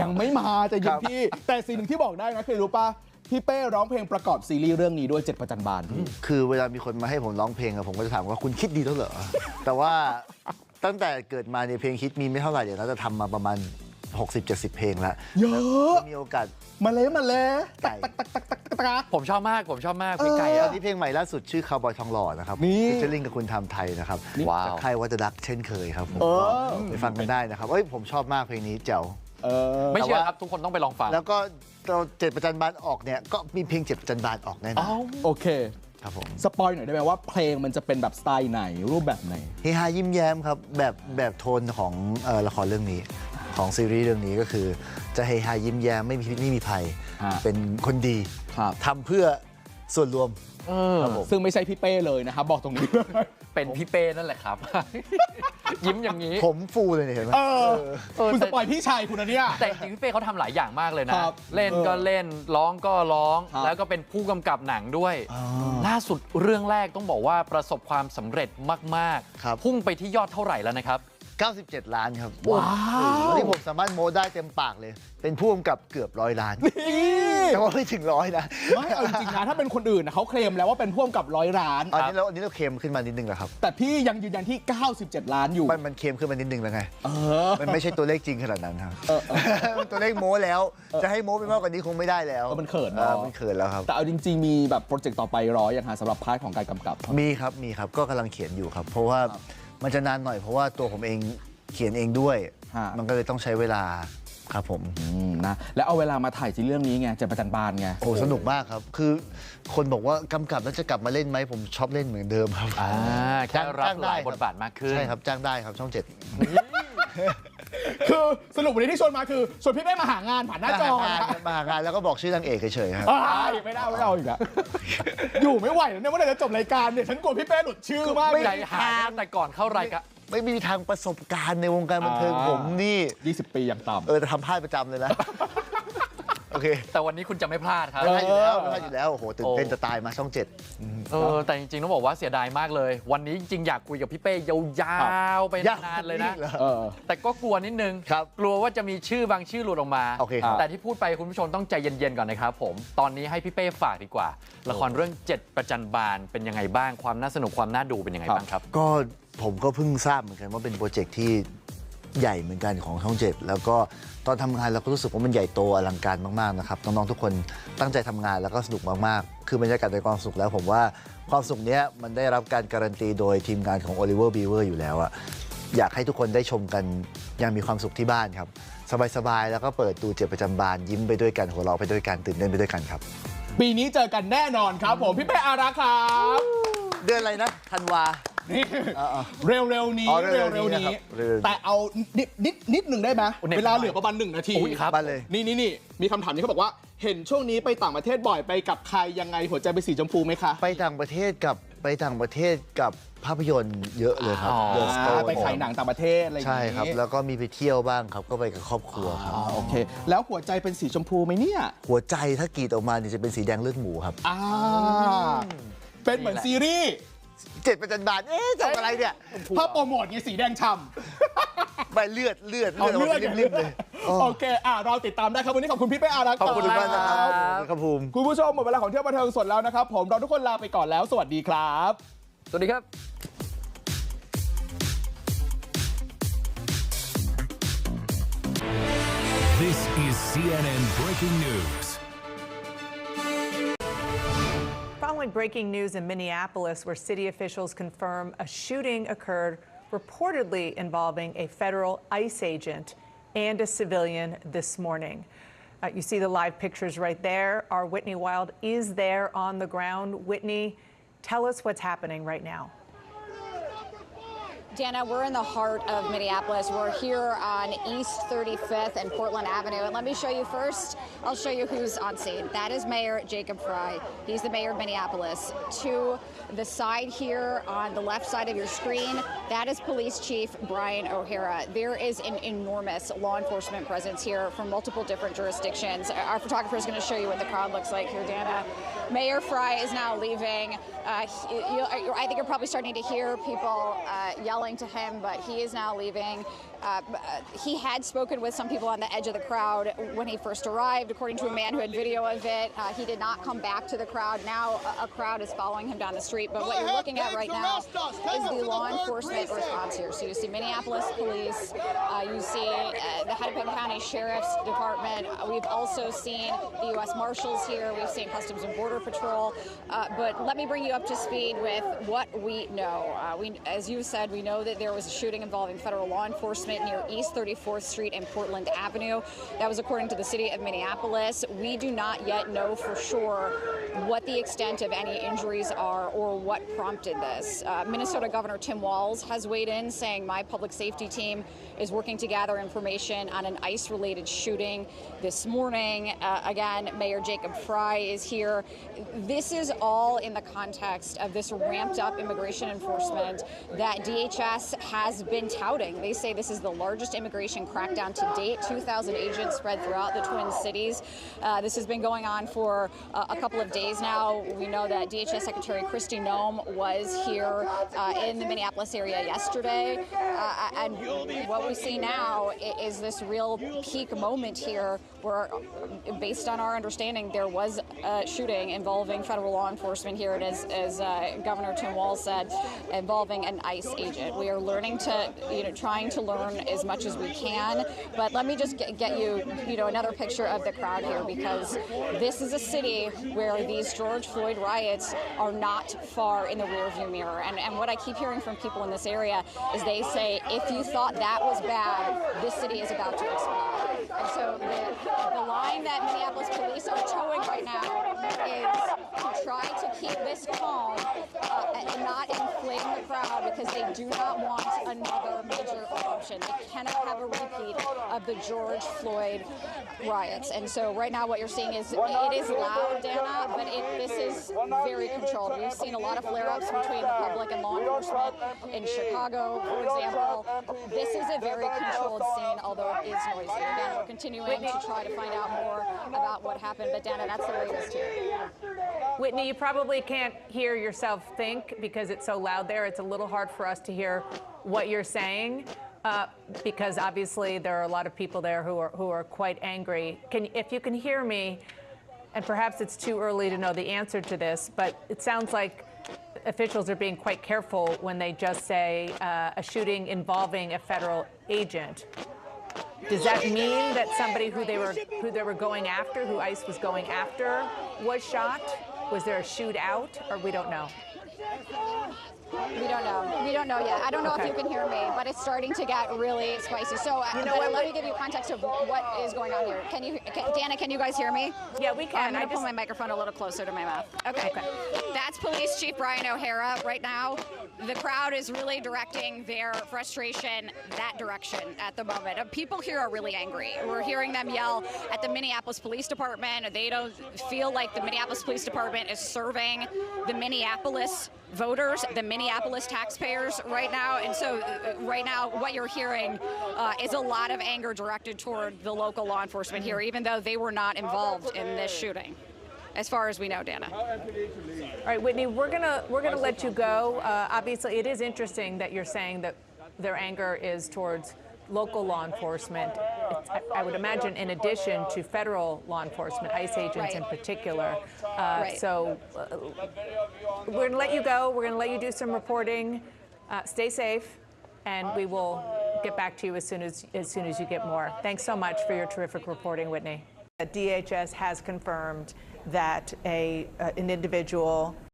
ยังไม่มาจะยิงพี่แต่สิ่งหนึ่งที่บอกได้นะคือรู้ป่ะพี่เป้ร้องเพลงประกอบซีรีส์เรื่องนี้ด้วย7 ประจันบานคือเวลามีคนมาให้ผมร้องเพลงผมก็จะถามว่าคุณคิดดีแล้วเหรอ แต่ว่าตั้งแต่เกิดมาในเพลงคิดมีไม่เท่าไหร่เดี๋ยวเราจะทำมาประมาณ60-70 เพลงแล้วเยอะมีโอกาสมาเลยไก่ผมชอบมากเพลงไก่ตอนนี้เพลงใหม่ล่าสุดชื่อคาวบอยทองหล่อนะครับฟิชเชอร์ลิงกับคุณทำไทยนะครับจากค่ายวัตดักเช่นเคยครับผมไปฟังกันได้นะครับผมชอบมากเพลงนี้เจ๋วไม่เชื่อครับทุกคนต้องไปลองฟังแล้วก็เรา7 ประจันบานออกเนี่ยก็มีเพลง7 ประจันบานออกแน่นอนโอเคครับผมสปอยหน่อยได้ไหมว่าเพลงมันจะเป็นแบบสไตล์ไหนรูปแบบไหนเฮฮายิ้มแย้มครับแบบโทนของละครเรื่องนี้ของซีรีส์เรื่องนี้ก็คือจะเฮฮายิ้มแย้มไม่มีภัยเป็นคนดีทำเพื่อส่วนรวมซึ่งไม่ใช่พี่เป้เลยนะครับบอกตรงนี้เป็นพี่เป้นั่นแหละครับยิ้มอย่างนี้ผมฟูเลยเนี่ยเห็นไหมคุณสปอยพี่ชายคุณนะเนี่ยแต่จริงพี่เป้เขาทำหลายอย่างมากเลยนะเล่นก็เล่นร้องก็ร้องแล้วก็เป็นผู้กำกับหนังด้วยล่าสุดเรื่องแรกต้องบอกว่าประสบความสำเร็จมากๆพุ่งไปที่ยอดเท่าไหร่แล้วนะครับ97 ล้านครับว้าวที่ผมสามารถโม้ได้เต็มปากเลยเป็นผู้กำกับเกือบ100 ล้านแต่ว่าไม่ถึง100นะไม่เอาจริงๆนะถ้าเป็นคนอื่นเขาเคลมแล้วว่าเป็นผู้กำกับ100 ล้านอันนี้เราเคลมขึ้นมานิดนึงแล้วครับแต่พี่ยังยืนยันที่97 ล้านอยู่มันเคลมขึ้นมานิดนึงแล้วไงมันไม่ใช่ตัวเลขจริงขนาดนั้นครับตัวเลขโม้แล้วจะให้โม้ไปมากกว่านี้คงไม่ได้แล้วมันเขินมันเขินแล้วครับแต่เอาจริงๆมีแบบโปรเจกต์ต่อไปรออย่างหาสำหรับพาร์ทของการกำกับมีครับก็กำลังเขียนอยู่ครับเพราะว่ามันจะนานหน่อยเพราะว่าตัวผมเองเขียนเองด้วยมันก็เลยต้องใช้เวลาครับผมนะแล้วเอาเวลามาถ่ายซีรีส์เรื่องนี้ไง7 ประจันบานไงโอ้สนุกมากครับคือคนบอกว่ากำกับแล้วจะกลับมาเล่นไหมผมชอบเล่นเหมือนเดิมครับแค่รับหลายบทบาทมากขึ้นใช่ครับจ้างได้ครับช่อง7คือสรุปวันนี้ที่ชวนมาคือชวนพี่เป้มาหางานผ่านหน้าจอมาหางานแล้วก็บอกชื่อนางเอกเฉยๆครับไม่ได้เอาอีกแล้วอยู่ไม่ไหวแล้วเนี่ยเมื่อไหร่จะจบรายการเนี่ยฉันกลัวพี่เป้หลุดชื่อมากใจหายแต่ก่อนเข้ารายการไม่มีทางประสบการณ์ในวงการบันเทิงผมนี่20 ปีอย่างต่ำจะทำพลาดประจำเลยนะโอเคแต่วันนี้คุณจะไม่พลาดครับไม่พลาดอยู่แล้วโอ้โหตื่นเต้นจะตายมาช่อง7แต่จริงๆต้องบอกว่าเสียดายมากเลยวันนี้จริงๆอยากคุยกับพี่เป้ยาวๆไปนานเลยนะแต่ก็กลัวนิดนึงกลัวว่าจะมีชื่อบางชื่อหลุดออกมาแต่ที่พูดไปคุณผู้ชมต้องใจเย็นๆก่อนนะครับผมตอนนี้ให้พี่เป้ฝากดีกว่าละครเรื่อง7 ประจันบานเป็นยังไงบ้างความน่าสนุกความน่าดูเป็นยังไงบ้างครับก็ผมก็เพิ่งทราบเหมือนกันว่าเป็นโปรเจกต์ที่ใหญ่เหมือนกันของช่อง7แล้วก็ตอนทำงานเราก็รู้สึกว่ามันใหญ่โตอลังการมากๆนะครับน้องๆทุกคนตั้งใจทำงานแล้วก็สนุกมากๆคือบรรยากาศในความสุขแล้วผมว่าความสุขนี้มันได้รับการการันตีโดยทีมงานของโอลิเวอร์บีเวอร์อยู่แล้วอะอยากให้ทุกคนได้ชมกันอย่างมีความสุขที่บ้านครับสบายๆแล้วก็เปิดดู7 ประจันบานยิ้มไปด้วยกันหัวเราะไปด้วยกันตื่นเต้นไปด้วยกันครับปีนี้เจอกันแน่นอนครับผมพี่เป้อารักษ์ครับเดือนอะไรนะธันวาเร็วๆนี้แต่เอานิดหนึ่งได้ไหมเวลาเหลือประมาณ1 นาทีครับเลยนี่มีคำถามนี้เขาบอกว่าเห็นช่วงนี้ไปต่างประเทศบ่อยไปกับใครยังไงหัวใจเป็นสีชมพูไหมคะไปต่างประเทศกับภาพยนตร์เยอะเลยครับไปขายหนังต่างประเทศอะไรอย่างนี้ใช่ครับแล้วก็มีไปเที่ยวบ้างครับก็ไปกับครอบครัวครับโอเคแล้วหัวใจเป็นสีชมพูไหมเนี่ยหัวใจถ้ากรีดออกมาจะเป็นสีแดงเลือดหมูครับเป็นเหมือนซีรีส์7 ประจันบานจบอะไรเนี่ยภาพโปรโมทไงสีแดงช่ำใบเลือดริบเลยโอเคเราติดตามได้ครับวันนี้ขอบคุณพี่เป้อารักษ์ขอบคุณมากนะครับครับผมคุณผู้ชมหมดเวลาของเที่ยวบันเทิงสดแล้วนะครับผมเราทุกคนลาไปก่อนแล้วสวัสดีครับสวัสดีครับ This is CNN Breaking News. Following breaking news in Minneapolis, where city officials confirm a shooting occurred reportedly involving a federal ICE agent and a civilian this morning. You see the live pictures right there. Our Whitney Wild is there on the ground. Whitney, tell us what's happening right now. Dana, we're in the heart of Minneapolis. We're here on East 35th and Portland Avenue. And let me show you first, I'll show you who's on scene. That is Mayor Jacob Frey. He's the mayor of Minneapolis. To the side here on the left side of your screen, that is Police Chief Brian O'Hara. There is an enormous law enforcement presence here from multiple different jurisdictions. Our photographer is going to show you what the crowd looks like here, Dana. Mayor Frey is now leaving. I think you're probably starting to hear people yelling calling to him, but he is now leaving. He had spoken with some people on the edge of the crowd when he first arrived, according to a man who had video of it. He did not come back to the crowd. Now a crowd is following him down the street. But what you're looking at right now is the law enforcement response here. So you see Minneapolis police, you see the Hennepin County Sheriff's Department. We've also seen the U.S. Marshals here. We've seen Customs and Border Patrol. But let me bring you up to speed with what we know. As you said, we know that there was a shooting involving federal law enforcement near East 34th Street and Portland Avenue. That was according to the city of Minneapolis. We do not yet know for sure what the extent of any injuries are or what prompted this. Minnesota Governor Tim Walz has weighed in, saying my public safety team is working to gather information on an ICE-related shooting this morning. Again, Mayor Jacob Fry is here. This is all in the context of this ramped-up immigration enforcement that DHS has been touting. They say this is the largest immigration crackdown to date, 2,000 agents spread throughout the Twin Cities. This has been going on for a couple of days now. We know that DHS Secretary Kristi Noem was here in the Minneapolis area yesterday. And what we see now is this real peak moment here where, based on our understanding, there was a shooting involving federal law enforcement here, and as Governor Tim Walz said, involving an ICE agent. We are learning to, trying to learn as much as we can. But let me just get you, another picture of the crowd here, because this is a city where these George Floyd riots are not far in the rearview mirror. And what I keep hearing from people in this area is they say, if you thought that was bad, this city is about to explode. And so the line that Minneapolis police are towing right now is to try to keep this calm and not inflame the crowd, because they do not want another major eruption. They cannot have a repeat of the George Floyd riots. And so right now what you're seeing is it is loud, Dana, but this is very controlled. We've seen a lot of flare-ups between the public and law enforcement in Chicago, for example. This is a very controlled scene, although it is noisy. Again, we're continuing to try to find out more about what happened, but Dana, that's the latest here. Whitney, you probably can't hear yourself think because it's so loud there. It's a little hard for us to hear what you're saying. Because obviously there are a lot of people there who are quite angry. If you can hear me, and perhaps it's too early to know the answer to this, but it sounds like officials are being quite careful when they just say a shooting involving a federal agent. Does that mean that somebody who they were going after, who ICE was going after, was shot? Was there a shootout, or we don't know? We don't know. We don't know yet. I don't know if you can hear me, but it's starting to get really spicy. So let me give you context of what is going on here. Dana, can you guys hear me? Yeah, we can. I'm going to pull my microphone a little closer to my mouth. Okay. That's Police Chief Brian O'Hara right now. The crowd is really directing their frustration that direction at the moment. People here are really angry. We're hearing them yell at the Minneapolis Police Department. They don't feel like the Minneapolis Police Department is serving the Minneapolis voters, the Minneapolis taxpayers right now. And so right now what you're hearing is a lot of anger directed toward the local law enforcement here, even though they were not involved in this shooting, as far as we know, Dana. All right, Whitney, we're gonna let you go. Obviously, it is interesting that you're saying that their anger is towards local law enforcement. I would imagine in addition to federal law enforcement, ICE agents in particular. So we're gonna let you go. We're gonna let you do some reporting. Stay safe, and we will get back to you as soon as you get more. Thanks so much for your terrific reporting, Whitney. DHS has confirmed that an individual